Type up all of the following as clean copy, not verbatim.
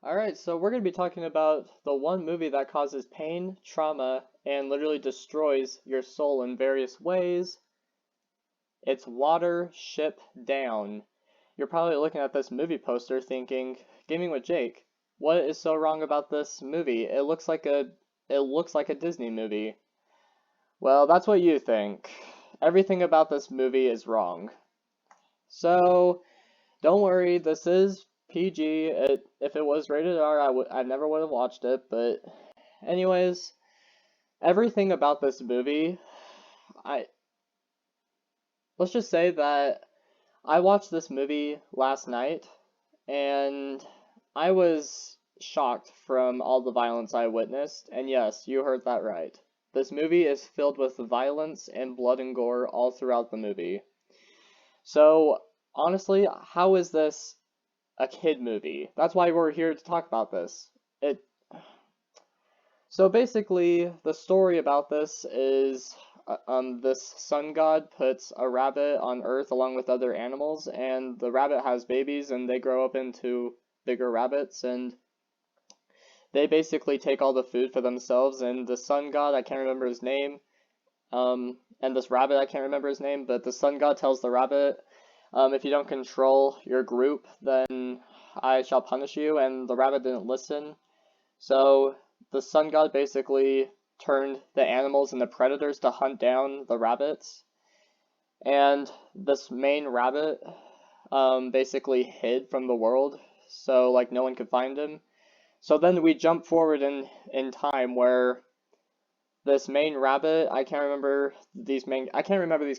Alright, so we're going to be talking about the one movie that causes pain, trauma, and literally destroys your soul in various ways. It's Watership Down. You're probably looking at this movie poster thinking, Gaming with Jake, what is so wrong about this movie? It looks like a Disney movie. Well, that's what you think. Everything about this movie is wrong. So, don't worry, this is PG. If it was rated R, I never would have watched it. But anyways, everything about this movie, I let's just say that I watched this movie last night, and I was shocked from all the violence I witnessed. And yes, you heard that right. This movie is filled with violence and blood and gore all throughout the movie. So honestly, how is this a kid movie? That's why we're here to talk about this. It So basically, the story about this is this sun god puts a rabbit on Earth along with other animals, and the rabbit has babies, and they grow up into bigger rabbits, and they basically take all the food for themselves. And the sun god, I can't remember his name, and this rabbit, I can't remember his name, but the sun god tells the rabbit, if you don't control your group, then I shall punish you, and the rabbit didn't listen. So the sun god basically turned the animals into predators to hunt down the rabbits. And this main rabbit basically hid from the world, so like no one could find him. So then we jump forward in time where this main rabbit, I can't remember these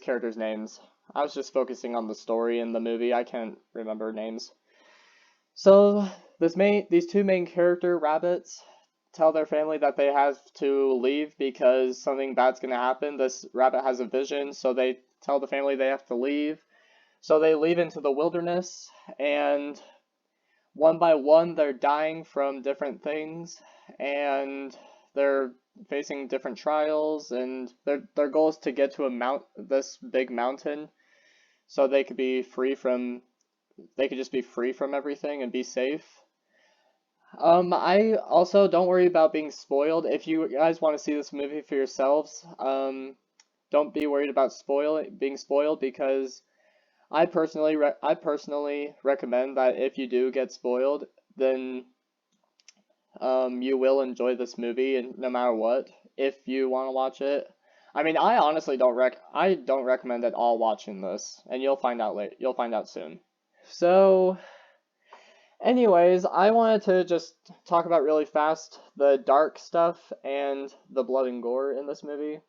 characters' names. I was just focusing on the story in the movie. I can't remember names. So these two main character rabbits tell their family that they have to leave because something bad's gonna happen. This rabbit has a vision, so they tell the family they have to leave. So they leave into the wilderness, and one by one they're dying from different things, and they're facing different trials, and their goal is to get to this big mountain so they could just be free from everything and be safe. I also don't worry about being spoiled. If you guys want to see this movie for yourselves, don't be worried about being spoiled because I personally recommend that if you do get spoiled, then you will enjoy this movie and no matter what, if you want to watch it. I mean, I honestly don't recommend at all watching this, and you'll find out later. You'll find out soon. So, anyways, I wanted to just talk about really fast the dark stuff and the blood and gore in this movie.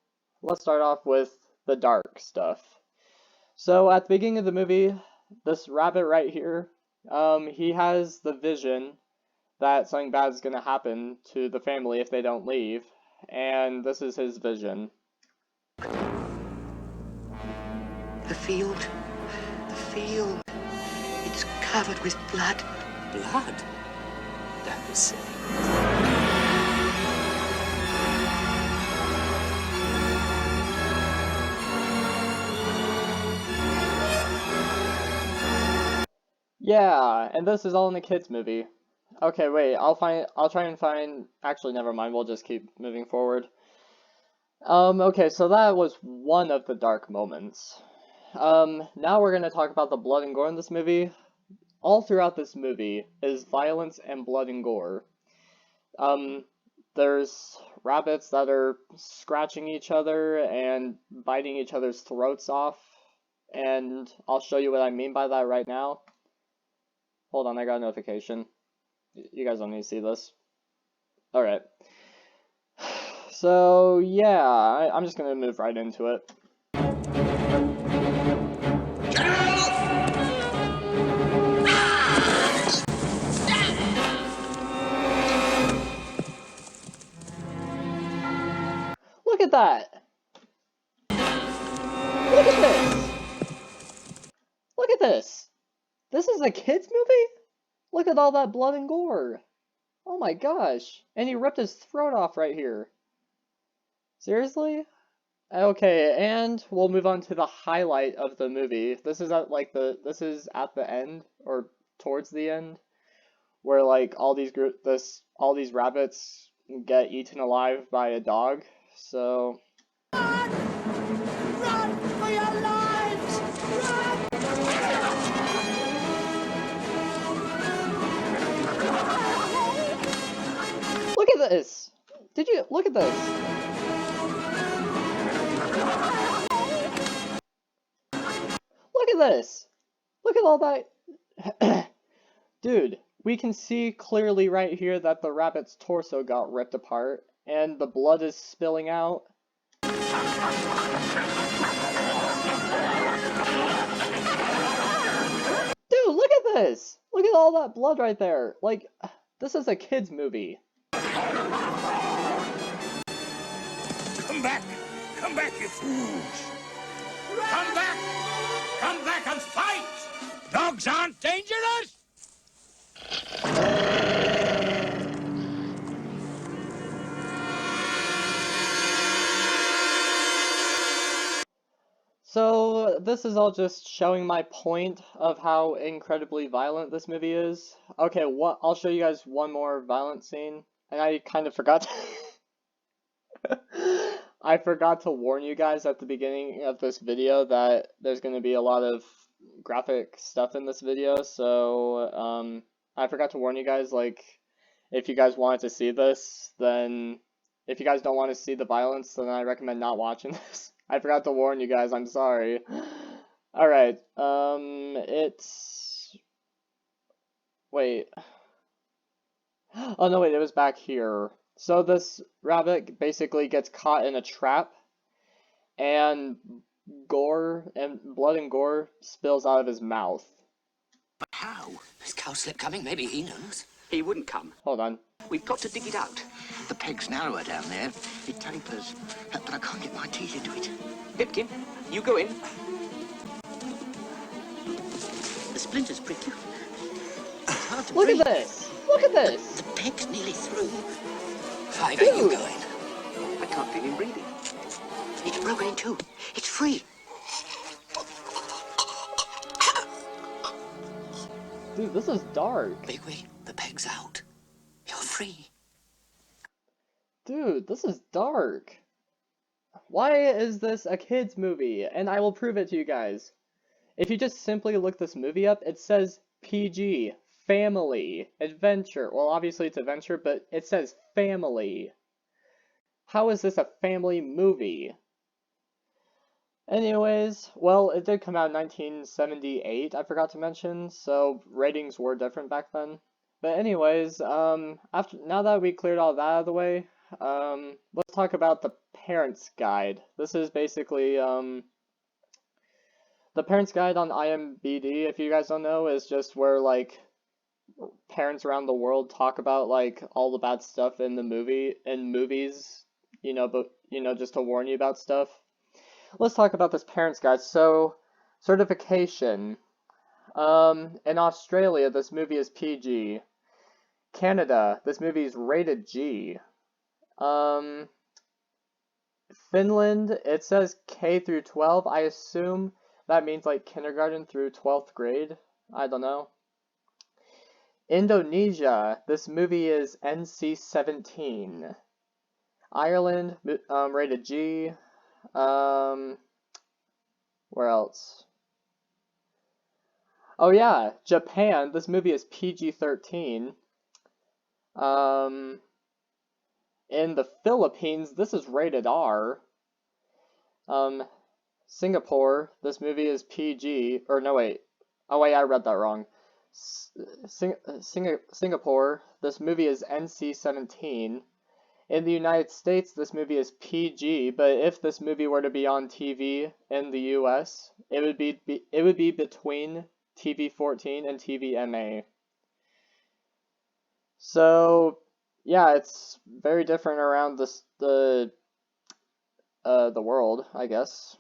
Let's start off with the dark stuff. So at the beginning of the movie, this rabbit right here, he has the vision that something bad is going to happen to the family if they don't leave, and this is his vision. The field, it's covered with blood. Blood? That is silly. Yeah, and this is all in a kids movie. Okay, wait, I'll try and find, actually never mind, we'll just keep moving forward. Okay, so that was one of the dark moments. Now we're gonna talk about the blood and gore in this movie. All throughout this movie is violence and blood and gore. There's rabbits that are scratching each other and biting each other's throats off, and I'll show you what I mean by that right now. Hold on, I got a notification. You guys don't need to see this. Alright. So, yeah, I'm just gonna move right into it. Look at that! Look at this! Look at this! This is a kids movie? Look at all that blood and gore! Oh my gosh! And he ripped his throat off right here. Seriously? Okay, and we'll move on to the highlight of the movie. This is at the end or towards the end where like all these rabbits get eaten alive by a dog. So Run for your lives! Run! look at this. Did you look at this? Look at this. Look at all that. Dude, we can see clearly right here that the rabbit's torso got ripped apart and the blood is spilling out. Dude, look at this! Look at all that blood right there. Like, this is a kid's movie. Come back! Come back, you fools! Come back! Come back and fight! Dogs aren't dangerous! So, this is all just showing my point of how incredibly violent this movie is. Okay, I'll show you guys one more violent scene. And I kind of forgot to I forgot to warn you guys at the beginning of this video that there's going to be a lot of graphic stuff in this video, so I forgot to warn you guys, like, if you guys wanted to see this, then if you guys don't want to see the violence, then I recommend not watching this. I forgot to warn you guys, I'm sorry. Alright, wait. Oh no, wait, it was back here. So this rabbit basically gets caught in a trap, and blood and gore spills out of his mouth. But how? Is Cowslip coming? Maybe he knows. He wouldn't come. Hold on. We've got to dig it out. The peg's narrower down there. It tapers, but I can't get my teeth into it. Pipkin, you go in. The splinters prick you. It's hard to Look breathe. at this! Look at this! The peg's nearly through. Fine, are you Dude. going? I can't feel him breathing. It's broken in two. It's free. Dude, this is dark. Bigwig, the peg's out. You're free. Dude, this is dark. Why is this a kid's movie? And I will prove it to you guys. If you just simply look this movie up, it says PG, family, adventure. Well, obviously it's adventure, but it says family. How is this a family movie? Anyways, well, it did come out in 1978, I forgot to mention, so ratings were different back then. But anyways, now that we cleared all that out of the way, let's talk about the Parents Guide. This is basically, the Parents Guide on IMDb, if you guys don't know, is just where, like, parents around the world talk about, like, all the bad stuff in movies, just to warn you about stuff. Let's talk about this Parents Guide. So, certification. In Australia, this movie is PG. Canada, this movie is rated G. Finland, it says K through 12. I assume that means like kindergarten through 12th grade. I don't know. Indonesia, this movie is NC-17. Ireland, rated G. Where else? Oh yeah, Japan, this movie is PG-13. In the Philippines, this is rated R. Singapore, this movie is PG, or no wait. Oh wait, I read that wrong. Singapore, this movie is NC-17. In the United States, this movie is PG, but if this movie were to be on TV in the US, it would be between TV-14 and TV-MA. So, yeah, it's very different around the world, I guess.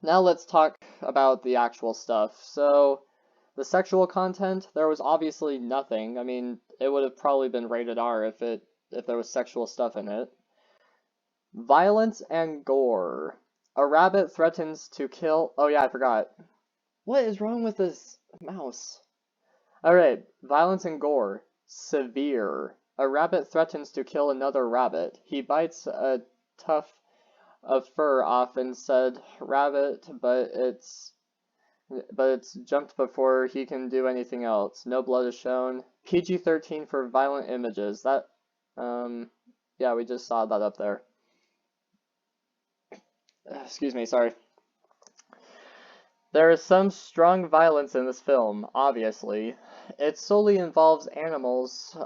Now let's talk about the actual stuff. So, the sexual content, there was obviously nothing. I mean, it would have probably been rated R if there was sexual stuff in it. Violence and gore. A rabbit threatens to kill... Oh yeah, I forgot. What is wrong with this mouse? Alright, violence and gore. Severe. A rabbit threatens to kill another rabbit. He bites a tuft of fur off and said rabbit, but it's jumped before he can do anything else. No blood is shown. PG-13 for violent images. Yeah, we just saw that up there. Excuse me, sorry. There is some strong violence in this film, obviously. It solely involves animals,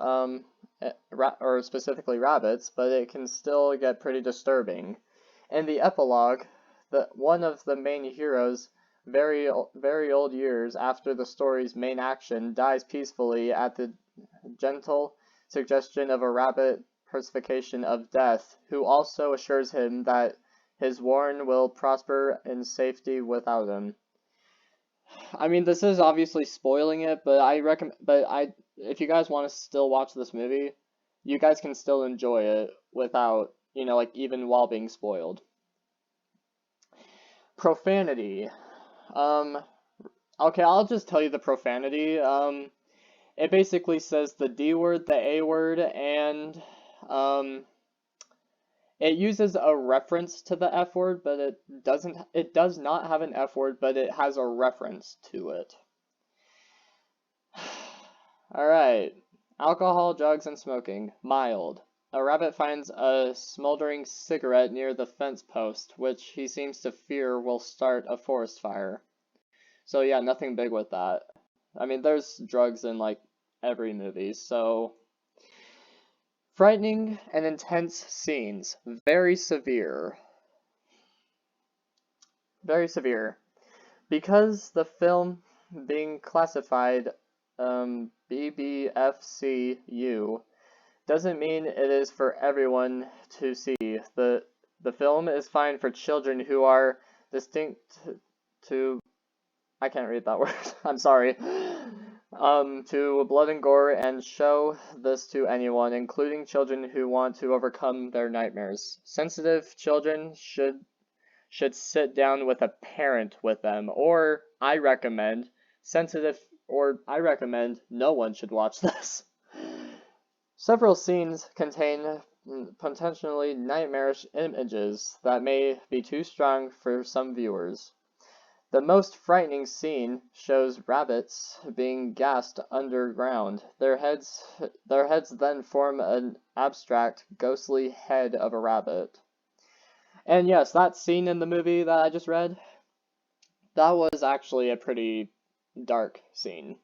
or specifically rabbits, but it can still get pretty disturbing. In the epilogue, one of the main heroes, very old years after the story's main action, dies peacefully at the gentle suggestion of a rabbit personification of death, who also assures him that his warren will prosper in safety without him. I mean, this is obviously spoiling it, but if you guys want to still watch this movie, you guys can still enjoy it without, like even while being spoiled. Profanity. Um, okay, I'll just tell you the profanity. It basically says the D word, the A word, and, it uses a reference to the F word, but it does not have an F word, but it has a reference to it. Alright. Alcohol, drugs, and smoking. Mild. A rabbit finds a smoldering cigarette near the fence post, which he seems to fear will start a forest fire. So yeah, nothing big with that. I mean, there's drugs in, like, every movie, so... Frightening and intense scenes. Very severe. Very severe. Because the film being classified BBFCU doesn't mean it is for everyone to see. The film is fine for children who are distinct to I can't read that word. I'm sorry. To blood and gore and show this to anyone, including children who want to overcome their nightmares. Sensitive children should sit down with a parent with them, or I recommend no one should watch this. Several scenes contain potentially nightmarish images that may be too strong for some viewers. The most frightening scene shows rabbits being gassed underground. Their heads then form an abstract, ghostly head of a rabbit. And yes, that scene in the movie that I just read, that was actually a pretty dark scene.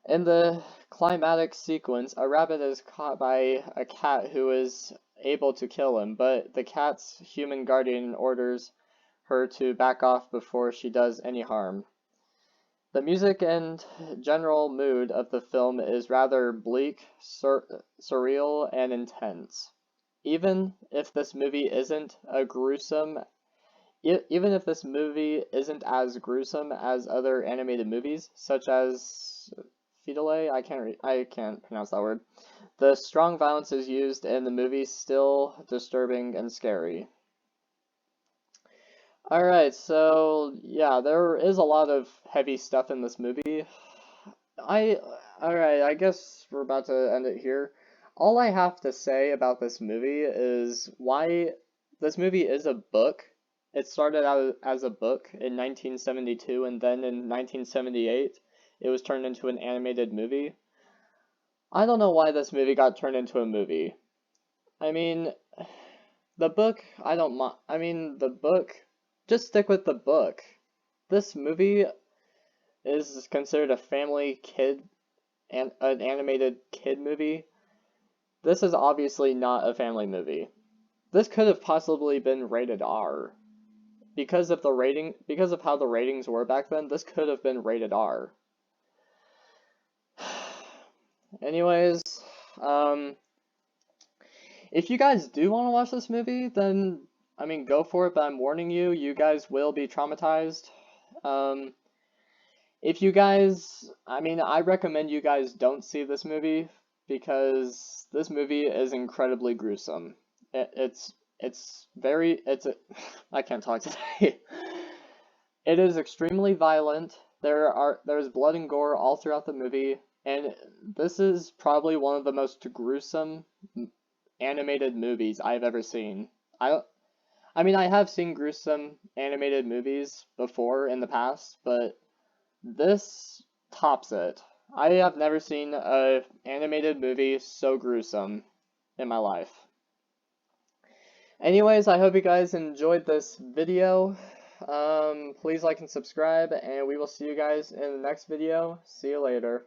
In the climatic sequence, a rabbit is caught by a cat who is able to kill him, but the cat's human guardian orders her to back off before she does any harm. The music and general mood of the film is rather bleak, surreal, and intense. Even if this movie isn't as gruesome as other animated movies, such as Fidele, I can't pronounce that word. The strong violence is used in the movie still disturbing and scary. Alright, so yeah, there is a lot of heavy stuff in this movie. Alright, I guess we're about to end it here. All I have to say about this movie is why this movie is a book. It started out as a book in 1972, and then in 1978, it was turned into an animated movie. I don't know why this movie got turned into a movie. I mean, the book, I don't mind. I mean, the book, just stick with the book. This movie is considered a family kid and an animated kid movie. This is obviously not a family movie. This could have possibly been rated R. Because of how the ratings were back then, this could have been rated R. Anyways, if you guys do want to watch this movie, then, I mean, go for it, but I'm warning you, you guys will be traumatized. If you guys, I mean, I recommend you guys don't see this movie, because this movie is incredibly gruesome. I can't talk today. It is extremely violent. There's blood and gore all throughout the movie, and this is probably one of the most gruesome animated movies I've ever seen. I mean, I have seen gruesome animated movies before in the past, but this tops it. I have never seen a animated movie so gruesome in my life. Anyways, I hope you guys enjoyed this video. Please like and subscribe, and we will see you guys in the next video. See you later.